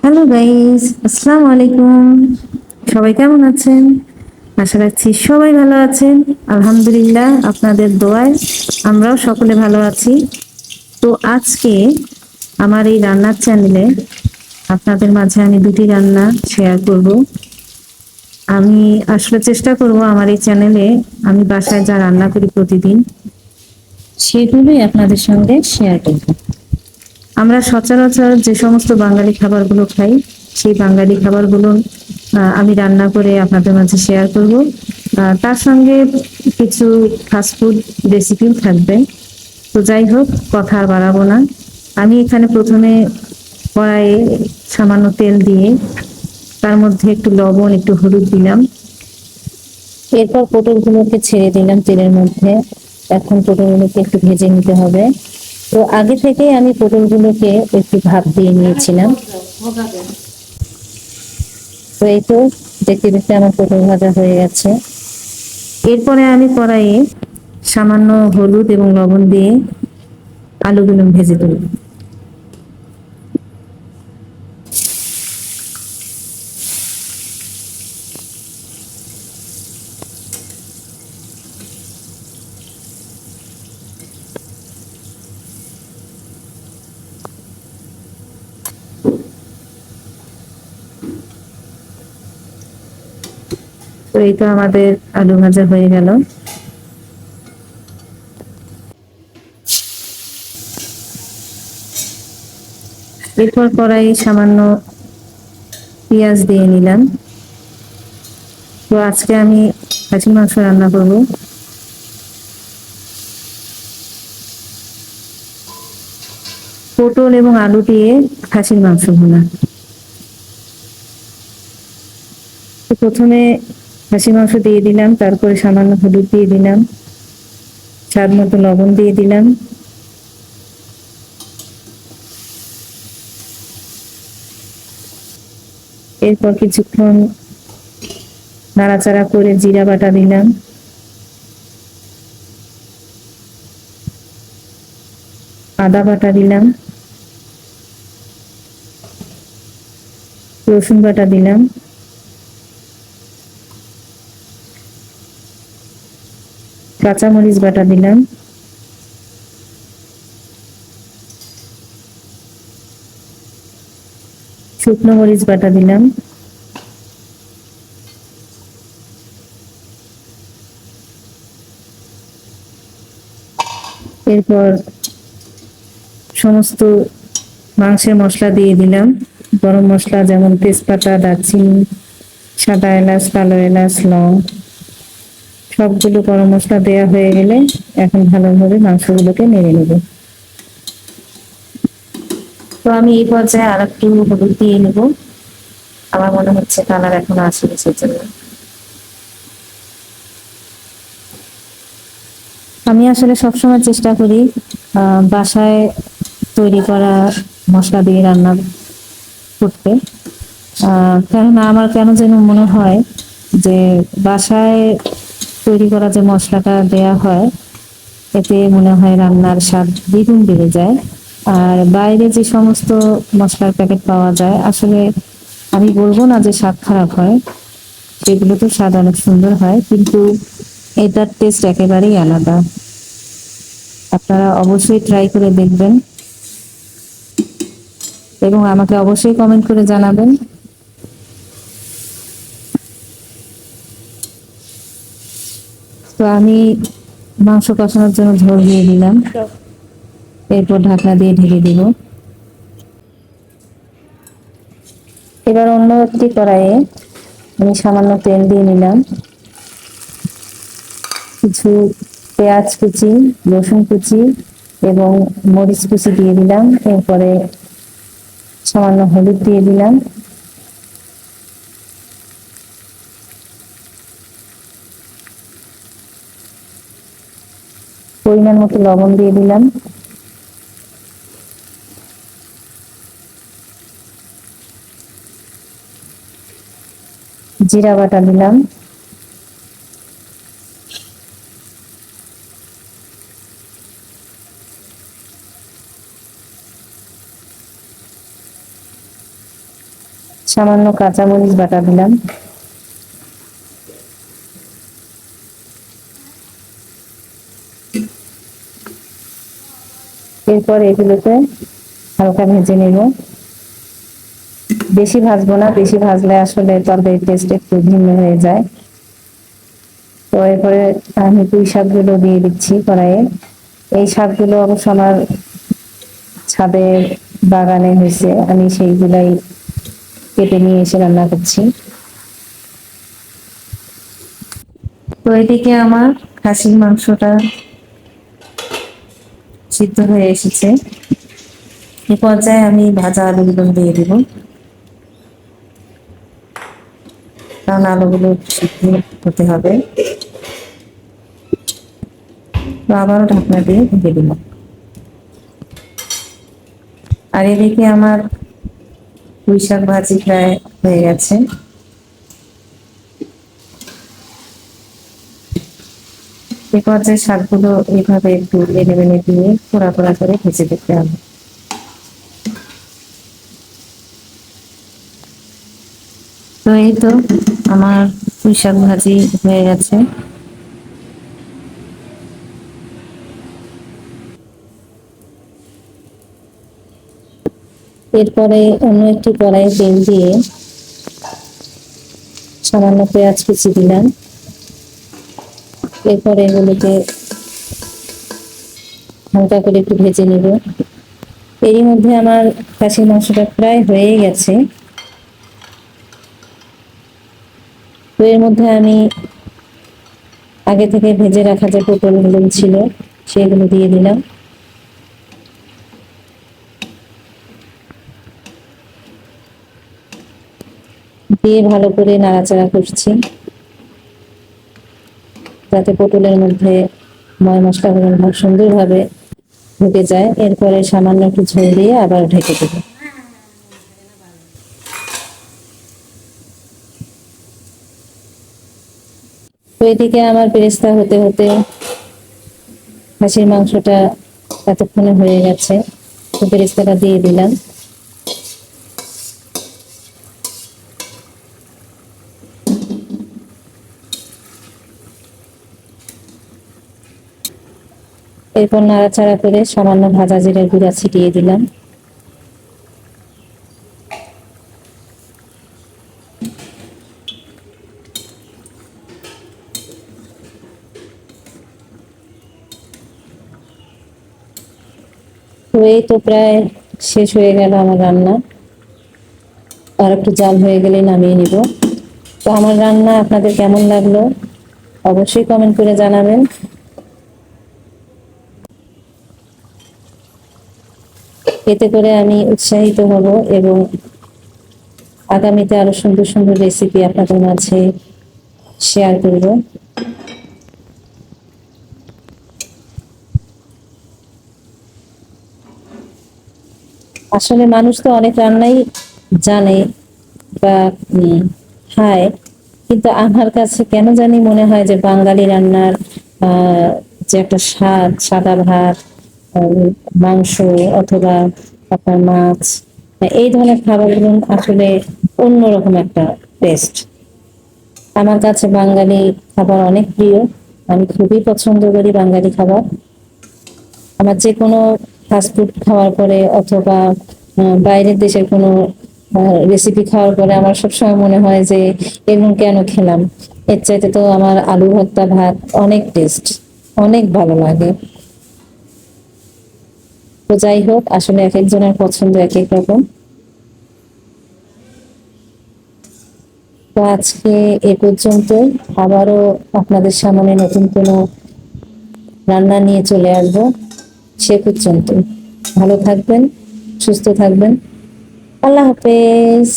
Hello guys, আসসালামু আলাইকুম। সবাই কেমন আছেন? আশা রাখছি সবাই ভালো আছেন। আলহামদুলিল্লাহ, আপনাদের দোয়ায় আমরাও সকলে ভালো আছি। তো আজকে আমার এই রান্নার চ্যানেলে আপনাদের মাঝে আমি দুটি রান্না শেয়ার করব। আমি আসলে চেষ্টা করব আমার এই চ্যানেলে আমি বাসায় যা রান্না করি প্রতিদিন সেগুলোই আপনাদের সঙ্গে শেয়ার করব। আমরা সচরাচর যে সমস্ত বাঙালি খাবারগুলো খাই সেই বাঙালি খাবারগুলো আমি রান্না করে আপনাদের মাঝে শেয়ার করব। তার সঙ্গে কিছু ফাস্টফুড রেসিপিও থাকবে। তো যাই হোক, কথা আর বাড়াবো না। আমি এখানে প্রথমে কড়াইয়ে সামান্য তেল দিয়ে তার মধ্যে একটু লবণ, একটু হলুদ দিলাম। এরপর পটলগুলোকে ছেড়ে দিলাম তেলের মধ্যে। এখন পটলগুলোকে একটু ভেজে নিতে হবে। তো আগে থেকে আমি পটলগুলোকে একটু ভাপ দিয়ে নিয়েছিলাম। তো এই তো দেখতে দেখতে আমার পটল ভাজা হয়ে গেছে। এরপরে আমি কড়াইয়ে সামান্য হলুদ এবং লবণ দিয়ে আলুগুলো ভেজে তুলব। তো এই তো আমাদের আলু ভাজা হয়ে গেল। এরপর কড়াইয়ে সামান্য পেঁয়াজ দিয়ে নিলাম। তো আজকে আমি খাসির মাংস রান্না করব। পটল এবং আলু দিয়ে খাসির মাংস ভুনা। তো প্রথমে খাসির মাংস দিয়ে দিলাম, তারপরে সামান্য হলুদ দিয়ে দিলাম, স্বাদ মতো লবণ দিয়ে দিলাম। এরপর কিছুক্ষণ নাড়াচাড়া করে জিরা বাটা দিলাম, আদা বাটা দিলাম, রসুন বাটা দিলাম, কাঁচামরিচ বাটা দিলাম, শুকনো মরিচ বাটা দিলাম। এরপর সমস্ত মাংসের মশলা দিয়ে দিলাম। গরম মশলা যেমন তেজপাতা, দারচিনি, সাদা এলাচ, কালো এলাচ, লং, সবগুলো গরম মশলা দেওয়া হয়ে গেলে এখন ভালোভাবে মাংসগুলোকে নেড়ে নেব। তো আমি এই পর্যায়ে আর একটু হলুদ দিয়ে নেব। আমার মনে হচ্ছে কালার এখনো আসেনি, সেজন্য। আমি আসলে সবসময় চেষ্টা করি বাসায় তৈরি করা মশলা দিয়ে রান্না করতে। কেননা আমার কেন যেন মনে হয় যে বাসায় তৈরি করা যে মশলাটা দেয়া হয় এতে মনে হয় রান্নার স্বাদ দ্বিগুণ বেড়ে যায়। আর বাইরে যে সমস্ত মশলার প্যাকেট পাওয়া যায়, আসলে আমি বলবো না যে স্বাদ খারাপ হয়, সেগুলো তো স্বাদ অনেক সুন্দর হয়, কিন্তু এটার টেস্ট একেবারেই আলাদা। আপনারা অবশ্যই ট্রাই করে দেখবেন এবং আমাকে অবশ্যই কমেন্ট করে জানাবেন। তো আমি মাংস কষানোর জন্য ঝোল দিয়ে দিলাম। এরপর ঢাকনা দিয়ে ঢেকে দিব। এবার অন্য একটি কড়াইয়ে আমি সামান্য তেল দিয়ে নিলাম। কিছু পেঁয়াজ কুচি, রসুন কুচি এবং মরিচ কুচি দিয়ে দিলাম। এরপরে সামান্য হলুদ দিয়ে দিলাম। পরিমাণ মতো লবণ দিয়ে দিলাম। জিরা বাটা দিলাম। সামান্য কাঁচামরিচ বাটা দিলাম। এরপর এগুলোকে হালকা ভেজে নেব। বেশি ভাজবো না, বেশি ভাজলে আসলে তরকারির টেস্ট একটু ভিন্ন হয়ে যায়। তো এরপরে আমি পুঁই শাকগুলো দিয়ে দিচ্ছি কড়াইয়ে। এই শাকগুলো অবশ্য আমার ছাদের বাগানে হয়েছে, আমি সেইগুলাই কেটে নিয়ে এসে রান্না করছি। তো এদিকে আমার খাসির মাংসটা সিদ্ধ হয়ে এসেছে। এই পর্যায়ে আমি ভাজা আলুগুলো দিয়ে দিব, কারণ আলুগুলো সিদ্ধ হতে হবে। তো আবারও ঢাকনা দিয়ে ঢেকে দিলাম। আর এদিকে আমার পুঁই শাক ভাজি প্রায় হয়ে গেছে। এ পর্যায়ে শাকগুলো এইভাবে একটু এনে বেনে দিয়ে পোড়া পোড়া করে ভেজে দিতে হবে। তো এই তো আমার পুঁই শাক ভাজি হয়ে গেছে। এরপরে অন্য একটি কড়াইয়ে তেল দিয়ে সামান্য পেঁয়াজ কুচি দিলাম। এরপরে এগুলোকে হালকা করে একটু ভেজে নেব। এরই মধ্যে আমার খাসির মাংসটা প্রায় হয়ে গেছে। তো এর মধ্যে আমি আগে থেকে ভেজে রাখা যে পটলগুলো ছিল সেগুলো দিয়ে দিলাম। দিয়ে ভালো করে নাড়াচাড়া করছি, যাতে পটলের মধ্যে ময় মশলাগুলো খুব সুন্দরভাবে ঢুকে যায়। এরপরে সামান্য একটু ঝোল দিয়ে আবার ঢেকে দেবো। তো এদিকে আমার বেরেস্তা হতে হতে খাসির মাংসটা এতক্ষণে হয়ে গেছে। তো বেরেস্তাটা দিয়ে দিলাম। এরপর নাড়াচাড়া করে সামান্য ভাজা জিরার গুঁড়া ছিটিয়ে দিলাম। তো এই তো প্রায় শেষ হয়ে গেল আমার রান্না। আর একটু জাল হয়ে গেলে নামিয়ে নিব। তো আমার রান্না আপনাদের কেমন লাগলো অবশ্যই কমেন্ট করে জানাবেন। এতে করে আমি উৎসাহিত হব এবং আগামীতে আরো সুন্দর সুন্দর রেসিপি আপনাদের মাঝে শেয়ার করব। আসলে মানুষ তো অনেক রান্নাই জানে বা খায়, কিন্তু আমার কাছে কেন জানি মনে হয় যে বাঙালি রান্নার যে একটা স্বাদ, সাদা ভাত, মাংস অথবা আপনার মাছ, এই ধরনের খাবারগুলো আসলে অন্যরকম একটা টেস্ট। আমার কাছে বাঙালি খাবার অনেক প্রিয়, আমি খুবই পছন্দ করি বাঙালি খাবার। আমার যে কোনো ফাস্টফুড খাওয়ার পরে অথবা বাইরের দেশের কোনো রেসিপি খাওয়ার পরে আমার সবসময় মনে হয় যে এরকম কেন খেলাম, এর চাইতে তো আমার আলু ভর্তা ভাত অনেক টেস্ট, অনেক ভালো লাগে। তো যাই হোক, আসলে এক একজনের পছন্দ এক এক রকম। তো আজকে এ পর্যন্ত, আবারও আপনাদের সামনে নতুন কোনো রান্না নিয়ে চলে আসবো। সে পর্যন্ত ভালো থাকবেন, সুস্থ থাকবেন। আল্লাহ হাফেজ।